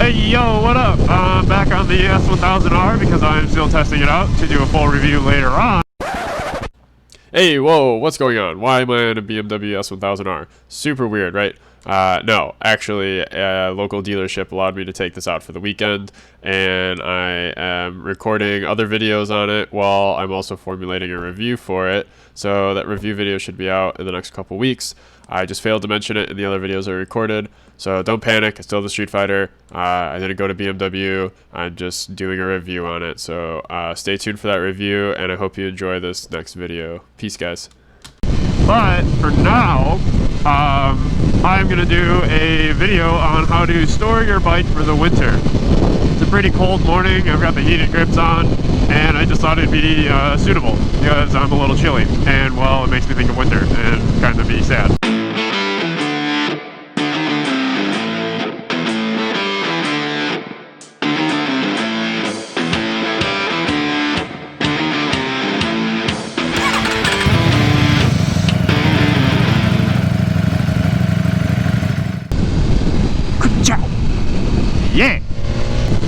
Hey yo, what up? I'm back on the S1000R because I'm still testing it out to do a full review later on. Hey, whoa, what's going on? Why am I in a BMW S1000R? Super weird, right? No, actually, a local dealership allowed me to take this out for the weekend, and I am recording other videos on it while I'm also formulating a review for it. So that review video should be out in the next couple weeks. I just failed to mention it in the other videos I recorded, so don't panic. It's still the Street Fighter. I didn't go to BMW. I'm just doing a review on it, so stay tuned for that review, and I hope you enjoy this next video. Peace, guys. But for now, I'm going to do a video on how to store your bike for the winter. It's a pretty cold morning. I've got the heated grips on, and I just thought it'd be suitable because I'm a little chilly, and well, it makes me think of winter and kind of be sad. Yeah!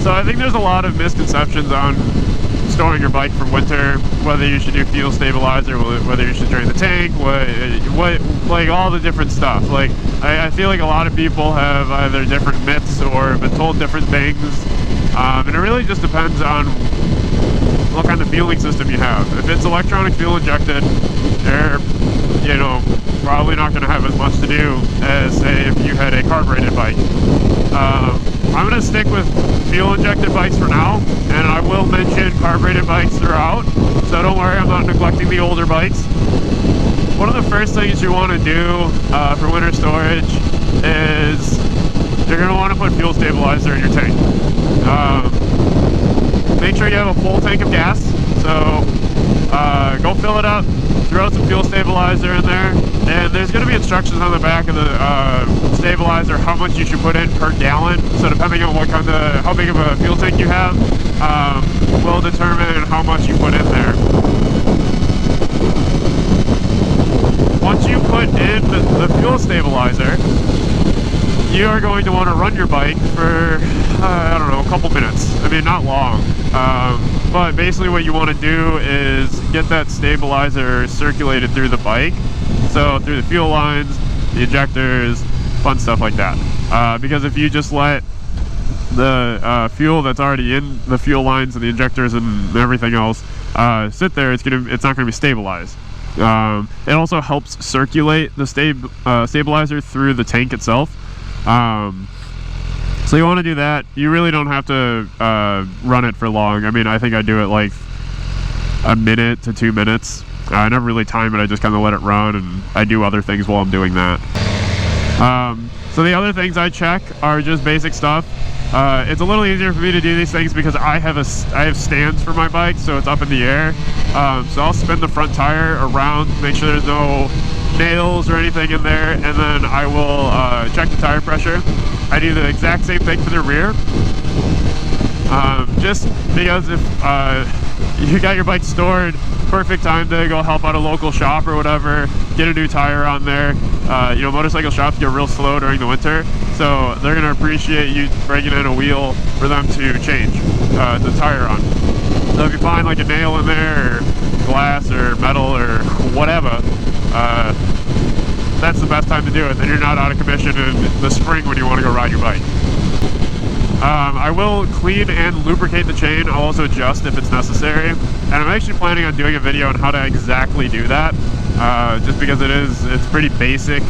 So I think there's a lot of misconceptions on storing your bike for winter, whether you should do fuel stabilizer, whether you should drain the tank, what like all the different stuff. Like, I feel like a lot of people have either different myths or been told different things, and it really just depends on what kind of fueling system you have. If it's electronic fuel injected, they're, you know, probably not going to have as much to do as, say, if you had a carbureted bike. I'm going to stick with fuel injected bikes for now, and I will mention carbureted bikes throughout, so don't worry, I'm not neglecting the older bikes. One of the first things you want to do for winter storage is you're going to want to put fuel stabilizer in your tank. Make sure you have a full tank of gas, so go fill it up, throw some fuel stabilizer in there, and there's going to be instructions on the back of the stabilizer how much you should put in per gallon. So depending on how big of a fuel tank you have, will determine how much you put in there. Once you put in the fuel stabilizer, you are going to want to run your bike for, I don't know, a couple minutes. I mean, not long. But basically what you want to do is get that stabilizer circulated through the bike. So through the fuel lines, the injectors, fun stuff like that. Because if you just let the fuel that's already in the fuel lines and the injectors and everything else sit there, it's not going to be stabilized. It also helps circulate the stabilizer through the tank itself. So you want to do that. You really don't have to run it for long. I mean, I think I do it like a minute to 2 minutes. I never really time it. I just kind of let it run, and I do other things while I'm doing that. So the other things I check are just basic stuff. It's a little easier for me to do these things because I have stands for my bike, so it's up in the air. So I'll spin the front tire around, make sure there's no nails or anything in there, and then I will check the tire pressure. I do the exact same thing for the rear. Just because if you got your bike stored, perfect time to go help out a local shop or whatever, get a new tire on there. You know, motorcycle shops get real slow during the winter, so they're going to appreciate you bringing in a wheel for them to change the tire on. So if you find like a nail in there, or glass or metal or whatever, that's the best time to do it. Then you're not out of commission in the spring when you want to go ride your bike. I will clean and lubricate the chain. I'll also adjust if it's necessary. And I'm actually planning on doing a video on how to exactly do that. Just because it's pretty basic.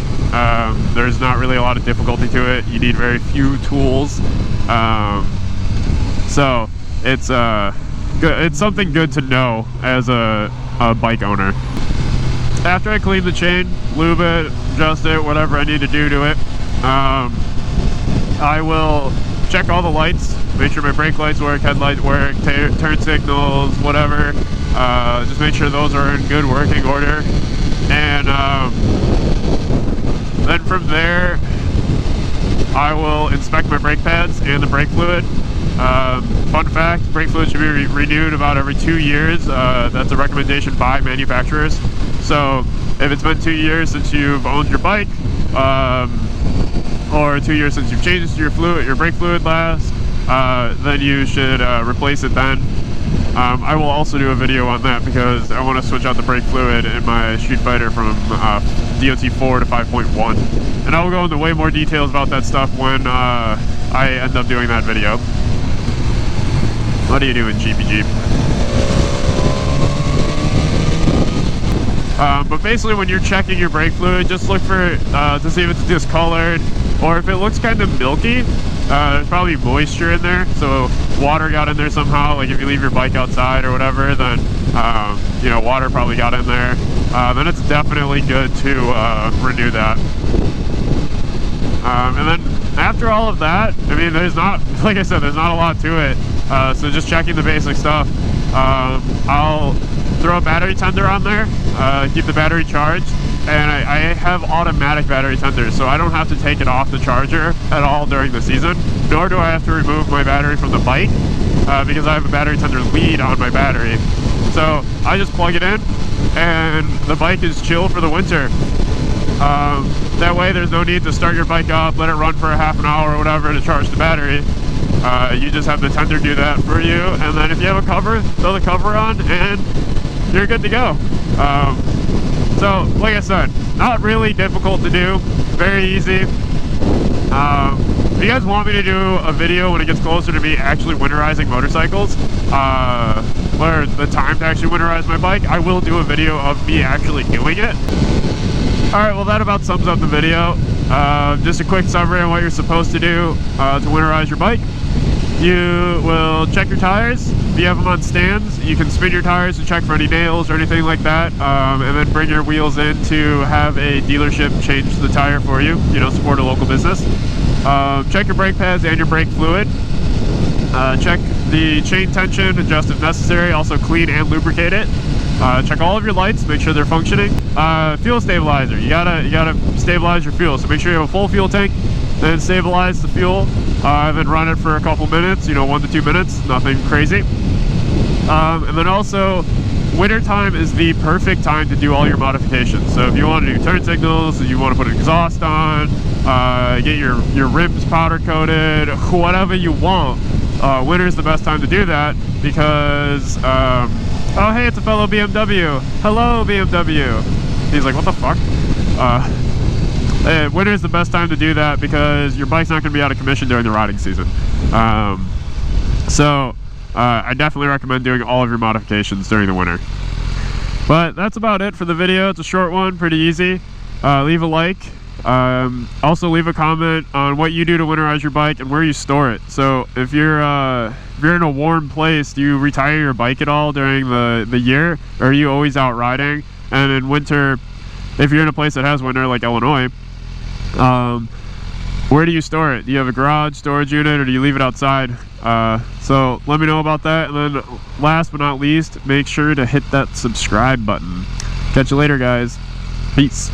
There's not really a lot of difficulty to it. You need very few tools. So it's it's something good to know as a bike owner. After I clean the chain, lube it, adjust it, whatever I need to do to it, I will check all the lights, make sure my brake lights work, headlights work, turn signals, whatever. Just make sure those are in good working order. And then from there, I will inspect my brake pads and the brake fluid. Fun fact, brake fluid should be renewed about every 2 years. That's a recommendation by manufacturers. So if it's been 2 years since you've owned your bike, or 2 years since you've changed your brake fluid last, then you should replace it then. I will also do a video on that because I want to switch out the brake fluid in my Street Fighter from DOT4 to 5.1. And I will go into way more details about that stuff when I end up doing that video. What are you doing, Jeepy Jeep? But basically when you're checking your brake fluid, just look for to see if it's discolored, or if it looks kind of milky, there's probably moisture in there, so water got in there somehow. Like if you leave your bike outside or whatever, then you know, water probably got in there. Then it's definitely good to renew that. And then after all of that, I mean, there's not, like I said, there's not a lot to it. So just checking the basic stuff. I'll throw a battery tender on there, keep the battery charged, and I have automatic battery tenders, so I don't have to take it off the charger at all during the season, nor do I have to remove my battery from the bike, because I have a battery tender lead on my battery. So I just plug it in, and the bike is chill for the winter. That way there's no need to start your bike up, let it run for a half an hour or whatever to charge the battery. You just have the tender do that for you, and then if you have a cover, throw the cover on, and you're good to go. So, like I said, not really difficult to do, very easy. If you guys want me to do a video when it gets closer to me actually winterizing motorcycles, or the time to actually winterize my bike, I will do a video of me actually doing it. Alright, well that about sums up the video. Just a quick summary on what you're supposed to do to winterize your bike. You will check your tires. If you have them on stands, you can spin your tires to check for any nails or anything like that, and then bring your wheels in to have a dealership change the tire for you. You know, support a local business. Check your brake pads and your brake fluid. Check the chain tension, adjust if necessary. Also clean and lubricate it. Check all of your lights, make sure they're functioning. Fuel stabilizer, you gotta stabilize your fuel, so make sure you have a full fuel tank, then stabilize the fuel, and then run it for a couple minutes, you know, 1 to 2 minutes, nothing crazy. And then also, winter time is the perfect time to do all your modifications. So if you want to do turn signals, if you want to put an exhaust on, get your rims powder coated, whatever you want, winter is the best time to do that, because oh hey, it's a fellow BMW. Hello, BMW. He's like, what the fuck? Winter is the best time to do that because your bike's not going to be out of commission during the riding season. I definitely recommend doing all of your modifications during the winter. But that's about it for the video. It's a short one, pretty easy. Leave a like. Also leave a comment on what you do to winterize your bike and where you store it. So if you're in a warm place, do you retire your bike at all during the year, or are you always out riding? And in winter, if you're in a place that has winter like Illinois, where do you store it? Do you have a garage storage unit, or do you leave it outside? So let me know about that. And then last but not least, make sure to hit that subscribe button. Catch you later, guys. Peace.